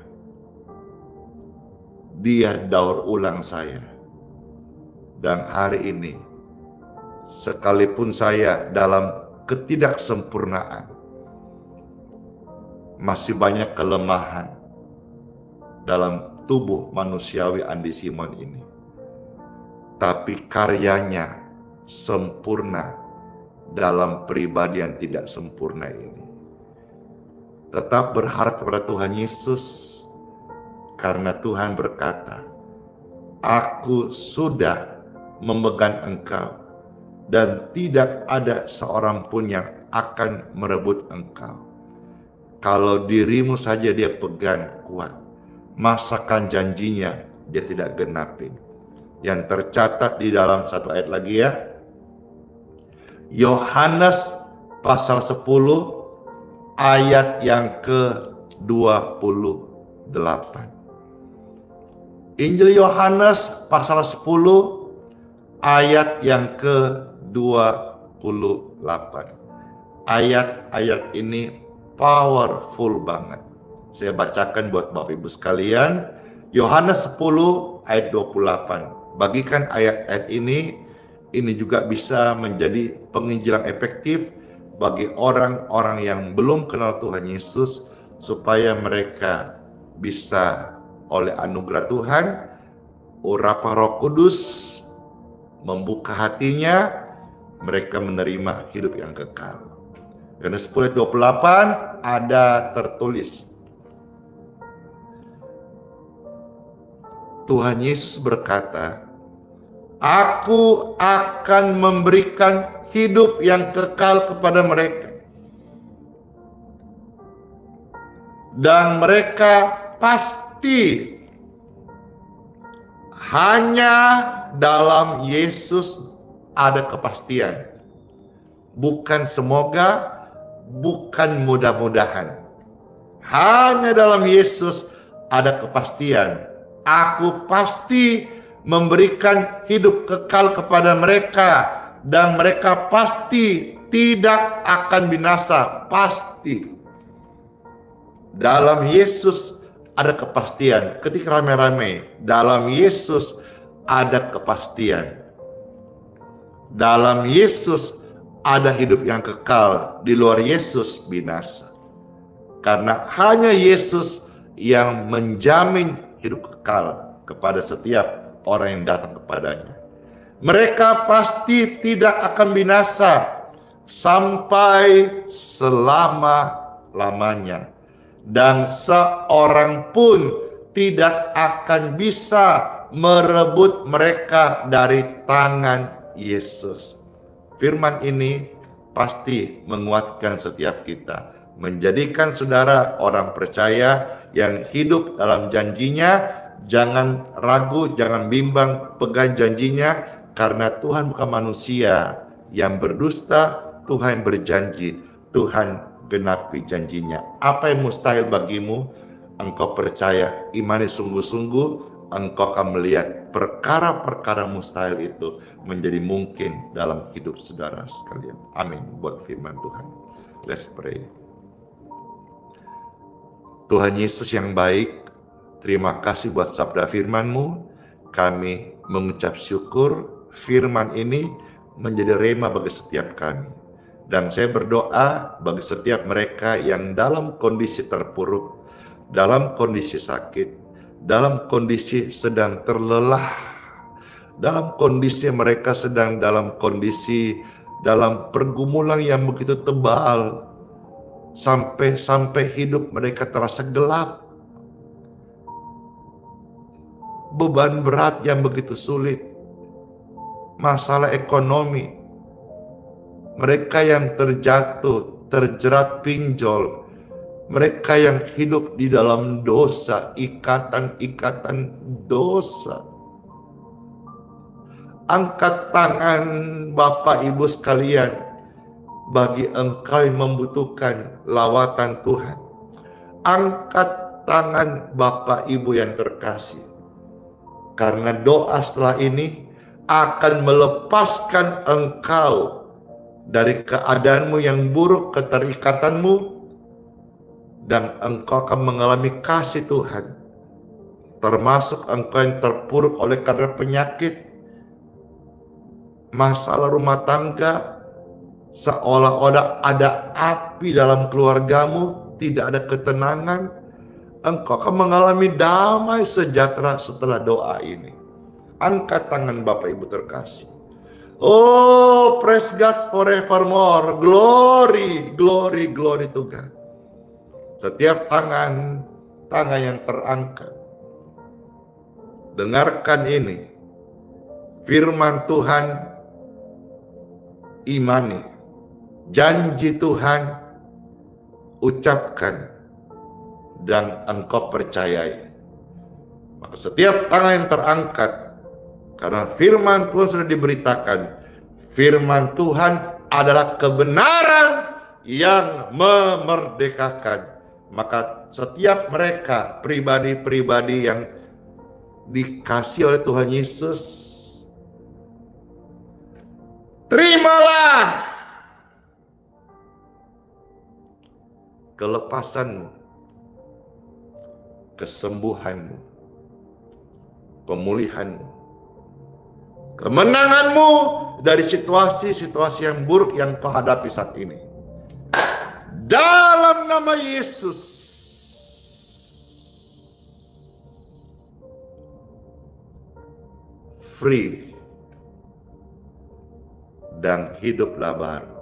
Dia daur ulang saya. Dan hari ini, sekalipun saya dalam ketidaksempurnaan, masih banyak kelemahan dalam tubuh manusiawi Andi Simon ini. Tapi karyanya sempurna dalam pribadi yang tidak sempurna ini. Tetap berharap kepada Tuhan Yesus, karena Tuhan berkata, aku sudah memegang engkau, dan tidak ada seorang pun yang akan merebut engkau. Kalau dirimu saja dia pegang kuat, masakan janjinya dia tidak genapin. Yang tercatat di dalam satu ayat lagi ya, Yohanes pasal 10 ayat yang ke-28. Injil Yohanes pasal 10 ayat yang ke-28. Ayat-ayat ini powerful banget. Saya bacakan buat Bapak Ibu sekalian. Yohanes 10 ayat 28. Bagikan ayat-ayat ini juga bisa menjadi penginjilan efektif bagi orang-orang yang belum kenal Tuhan Yesus, supaya mereka bisa oleh anugerah Tuhan, urapan Roh Kudus membuka hatinya, mereka menerima hidup yang kekal. Yohanes 10 ayat 28 ada tertulis, Tuhan Yesus berkata, aku akan memberikan hidup yang kekal kepada mereka, dan mereka pasti hanya dalam Yesus ada kepastian. Bukan semoga, bukan mudah-mudahan. Hanya dalam Yesus ada kepastian. Aku pasti memberikan hidup kekal kepada mereka, dan mereka pasti tidak akan binasa. Pasti. Dalam Yesus ada kepastian. Ketika rame-rame, dalam Yesus ada kepastian. Dalam Yesus ada hidup yang kekal. Di luar Yesus binasa. Karena hanya Yesus yang menjamin hidup kekal kepada setiap orang yang datang kepadanya. Mereka pasti tidak akan binasa sampai selama-lamanya. Dan seorang pun tidak akan bisa merebut mereka dari tangan Yesus. Firman ini pasti menguatkan setiap kita, menjadikan saudara orang percaya yang hidup dalam janjinya. Jangan ragu, jangan bimbang, pegang janjinya, karena Tuhan bukan manusia yang berdusta. Tuhan berjanji, Tuhan genapi janjinya. Apa yang mustahil bagimu, engkau percaya, imani sungguh-sungguh, engkau akan melihat perkara-perkara mustahil itu menjadi mungkin dalam hidup saudara sekalian. Amin. Buat firman Tuhan. Let's pray. Tuhan Yesus yang baik, terima kasih buat sabda firman-Mu. Kami mengucap syukur firman ini menjadi rema bagi setiap kami. Dan saya berdoa bagi setiap mereka yang dalam kondisi terpuruk, dalam kondisi sakit, dalam kondisi sedang terlelah, dalam kondisi mereka sedang dalam pergumulan yang begitu tebal, sampai hidup mereka terasa gelap, beban berat yang begitu sulit, masalah ekonomi, mereka yang terjatuh, terjerat pinjol, mereka yang hidup di dalam dosa, ikatan-ikatan dosa. Angkat tangan Bapak Ibu sekalian bagi engkau yang membutuhkan lawatan Tuhan. Angkat tangan Bapak Ibu yang terkasih, karena doa setelah ini akan melepaskan engkau dari keadaanmu yang buruk, keterikatanmu, dan engkau akan mengalami kasih Tuhan. Termasuk engkau yang terpuruk oleh karena penyakit, masalah rumah tangga, seolah-olah ada api dalam keluargamu, tidak ada ketenangan, engkau akan mengalami damai sejahtera setelah doa ini. Angkat tangan Bapak Ibu terkasih. Oh, praise God forevermore. Glory, glory, glory to God. Setiap tangan yang terangkat, dengarkan ini. Firman Tuhan, imani. Janji Tuhan, ucapkan. Dan engkau percayai. Maka setiap tangan yang terangkat, karena firman Tuhan sudah diberitakan, firman Tuhan adalah kebenaran yang memerdekakan. Maka setiap mereka, pribadi-pribadi yang dikasih oleh Tuhan Yesus, terimalah kelepasanmu, kesembuhanmu, pemulihanmu, kemenanganmu dari situasi-situasi yang buruk yang kau hadapi saat ini. Dalam nama Yesus. Free. Dan hiduplah baru.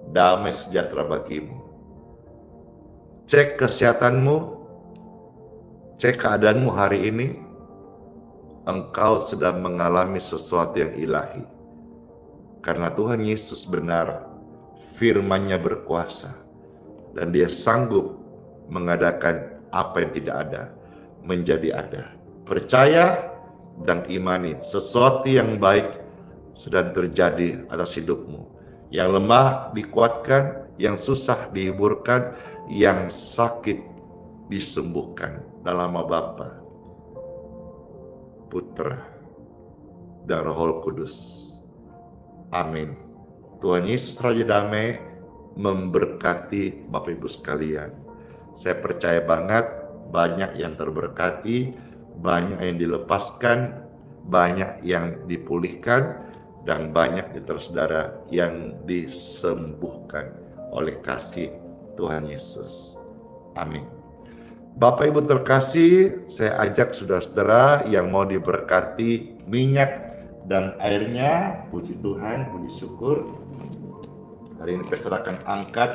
Damai sejahtera bagimu. Cek kesehatanmu. Cek keadaanmu hari ini. Engkau sedang mengalami sesuatu yang ilahi. Karena Tuhan Yesus benar, firman-Nya berkuasa, dan Dia sanggup mengadakan apa yang tidak ada menjadi ada. Percaya dan imani, sesuatu yang baik sedang terjadi atas hidupmu. Yang lemah dikuatkan, yang susah dihiburkan, yang sakit disembuhkan. Dalam nama Bapa, Putra, dan Roh Kudus. Amin. Tuhan Yesus Raja Damai memberkati Bapak Ibu sekalian. Saya percaya banget banyak yang terberkati, banyak yang dilepaskan, banyak yang dipulihkan, dan banyak di saudara yang disembuhkan oleh kasih Tuhan Yesus. Amin. Bapak Ibu terkasih, saya ajak saudara-saudara yang mau diberkati minyak dan airnya, puji Tuhan, puji syukur. Hari ini pastor akan angkat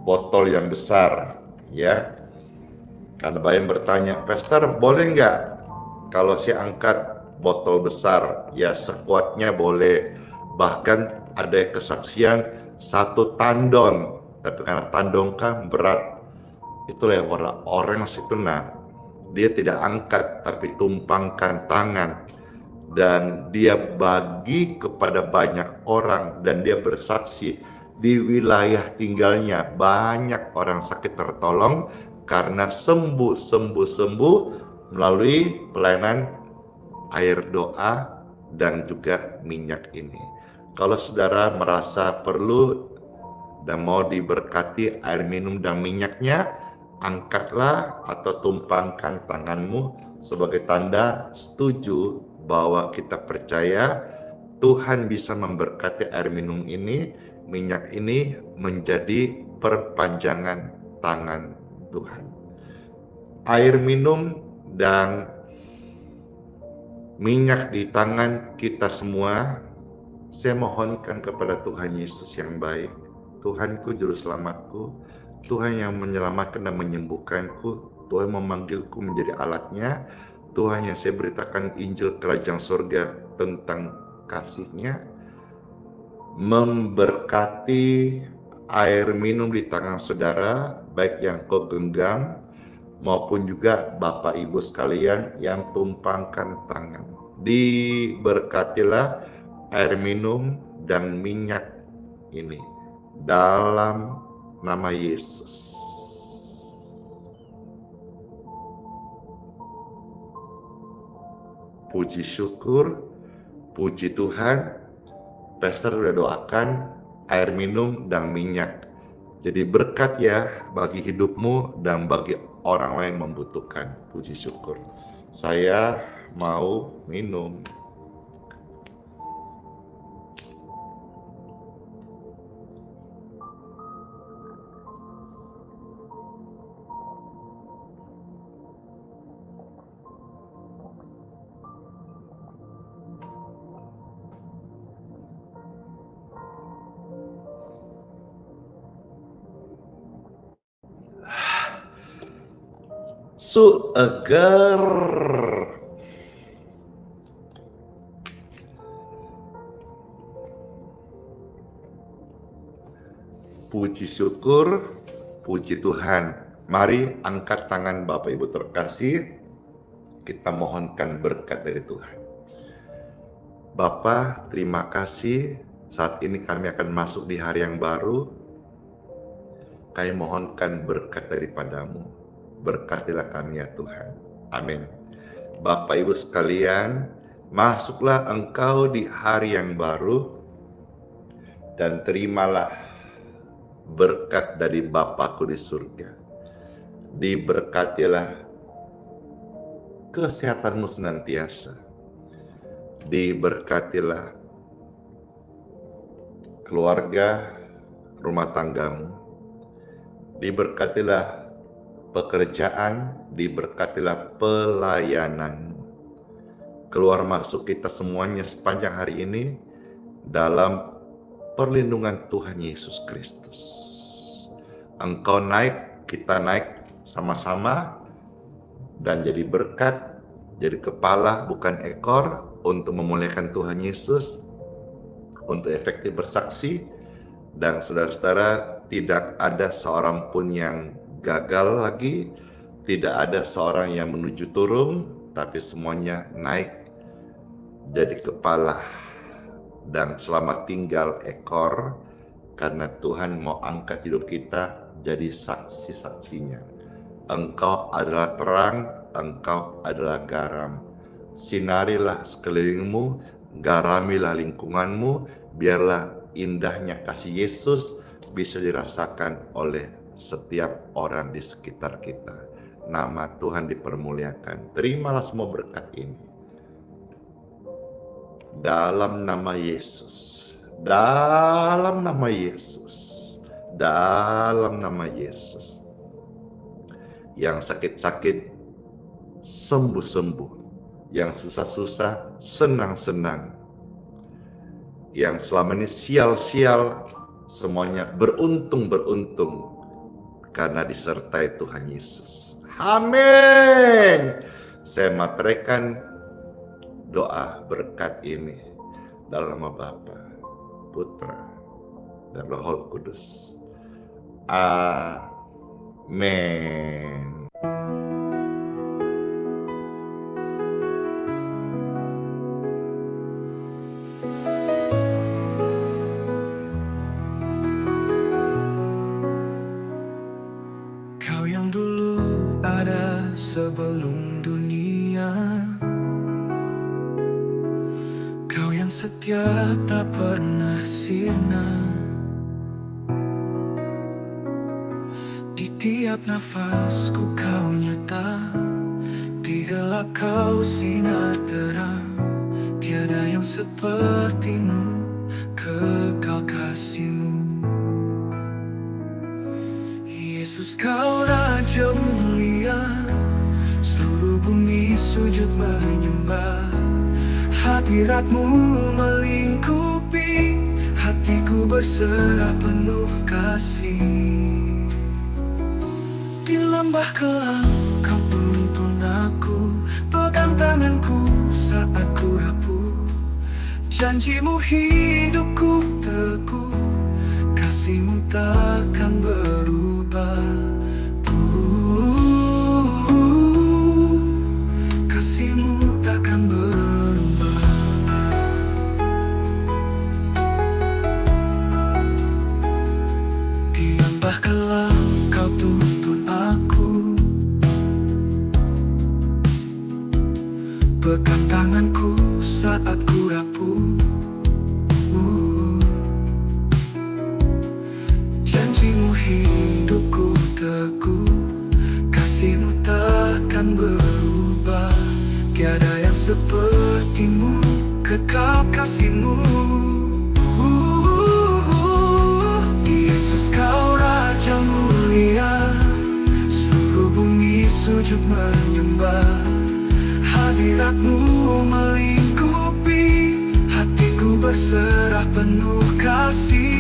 botol yang besar, ya. Karena banyak bertanya, pastor boleh nggak kalau saya angkat botol besar? Ya sekuatnya boleh. Bahkan ada kesaksian 1 tandon, tapi karena tandon kan berat. Itulah yang orang situ, dia tidak angkat tapi tumpangkan tangan, dan dia bagi kepada banyak orang, dan dia bersaksi di wilayah tinggalnya banyak orang sakit tertolong karena sembuh melalui pelayanan air doa dan juga minyak ini. Kalau saudara merasa perlu dan mau diberkati air minum dan minyaknya, angkatlah atau tumpangkan tanganmu sebagai tanda setuju bahwa kita percaya Tuhan bisa memberkati air minum ini, minyak ini menjadi perpanjangan tangan Tuhan. Air minum dan minyak di tangan kita semua, saya mohonkan kepada Tuhan Yesus yang baik, Tuhanku juru selamatku, Tuhan yang menyelamatkan dan menyembuhkanku, Tuhan memanggilku menjadi alatnya, Tuhan yang saya beritakan Injil Kerajaan Surga tentang kasih-Nya, memberkati air minum di tangan saudara, baik yang kau genggam maupun juga Bapak Ibu sekalian yang tumpangkan tangan. Diberkatilah air minum dan minyak ini dalam nama Yesus. Puji syukur, puji Tuhan, pastor sudah doakan air minum dan minyak. Jadi berkat ya bagi hidupmu dan bagi orang lain membutuhkan. Puji syukur. Saya mau minum. Segar. Puji syukur, puji Tuhan. Mari angkat tangan Bapak Ibu terkasih, kita mohonkan berkat dari Tuhan. Bapa, terima kasih, saat ini kami akan masuk di hari yang baru. Kami mohonkan berkat daripadamu. Berkatilah kami ya Tuhan. Amin. Bapak Ibu sekalian, masuklah engkau di hari yang baru dan terimalah berkat dari Bapakku di surga. Diberkatilah kesehatanmu senantiasa. Diberkatilah keluarga, rumah tanggamu. Diberkatilah pekerjaan, diberkatilah pelayanan. Keluar masuk kita semuanya sepanjang hari ini dalam perlindungan Tuhan Yesus Kristus. Engkau naik, kita naik sama-sama dan jadi berkat, jadi kepala bukan ekor untuk memuliakan Tuhan Yesus, untuk efektif bersaksi, dan saudara-saudara tidak ada seorang pun yang gagal lagi, tidak ada seorang yang menuju turun, tapi semuanya naik jadi kepala dan selamat tinggal ekor, karena Tuhan mau angkat hidup kita jadi saksi-saksinya. Engkau adalah terang, engkau adalah garam. Sinarilah sekelilingmu, garamilah lingkunganmu, biarlah indahnya kasih Yesus bisa dirasakan oleh setiap orang di sekitar kita. nama Tuhan dipermuliakan. Terimalah semua berkat ini. Dalam nama Yesus. Dalam nama Yesus. Dalam nama Yesus. Yang sakit-sakit sembuh-sembuh. Yang susah-susah senang-senang. Yang selama ini sial-sial semuanya beruntung-beruntung karena disertai Tuhan Yesus. Amin. Saya materaikan doa berkat ini dalam nama Bapa, Putra, dan Roh Kudus. Amin.
Kau yang dulu ada sebelum dunia, Kau yang setia tak pernah sirna. Di tiap nafasku Kau nyata, di gelap Kau sinar terang. Tiada yang sepertimu, kekal kasih-Mu. Yesus, Kau Raja mulia, seluruh bumi sujud menyembah. Hadirat-Mu melingkupi, hatiku berserah penuh kasih. Di lembah kelam Kau tuntun aku, pegang tanganku saat ku rapuh. Janji-Mu hidupku teguh, kasih-Mu takkan berubah. Kasih-Mu takkan berubah. Di lembah kelam Kau tuntun aku, pegang tanganku saat ku rapuh. Janji-Mu hidupku teguh, kasih-Mu takkan berubah. Tiada yang seperti-Mu, kekal kasih-Mu. Yesus, Kau Raja mulia, seluruh bumi sujud menyembah. Hadirat-Mu melingkupi, hatiku berserah penuh kasih.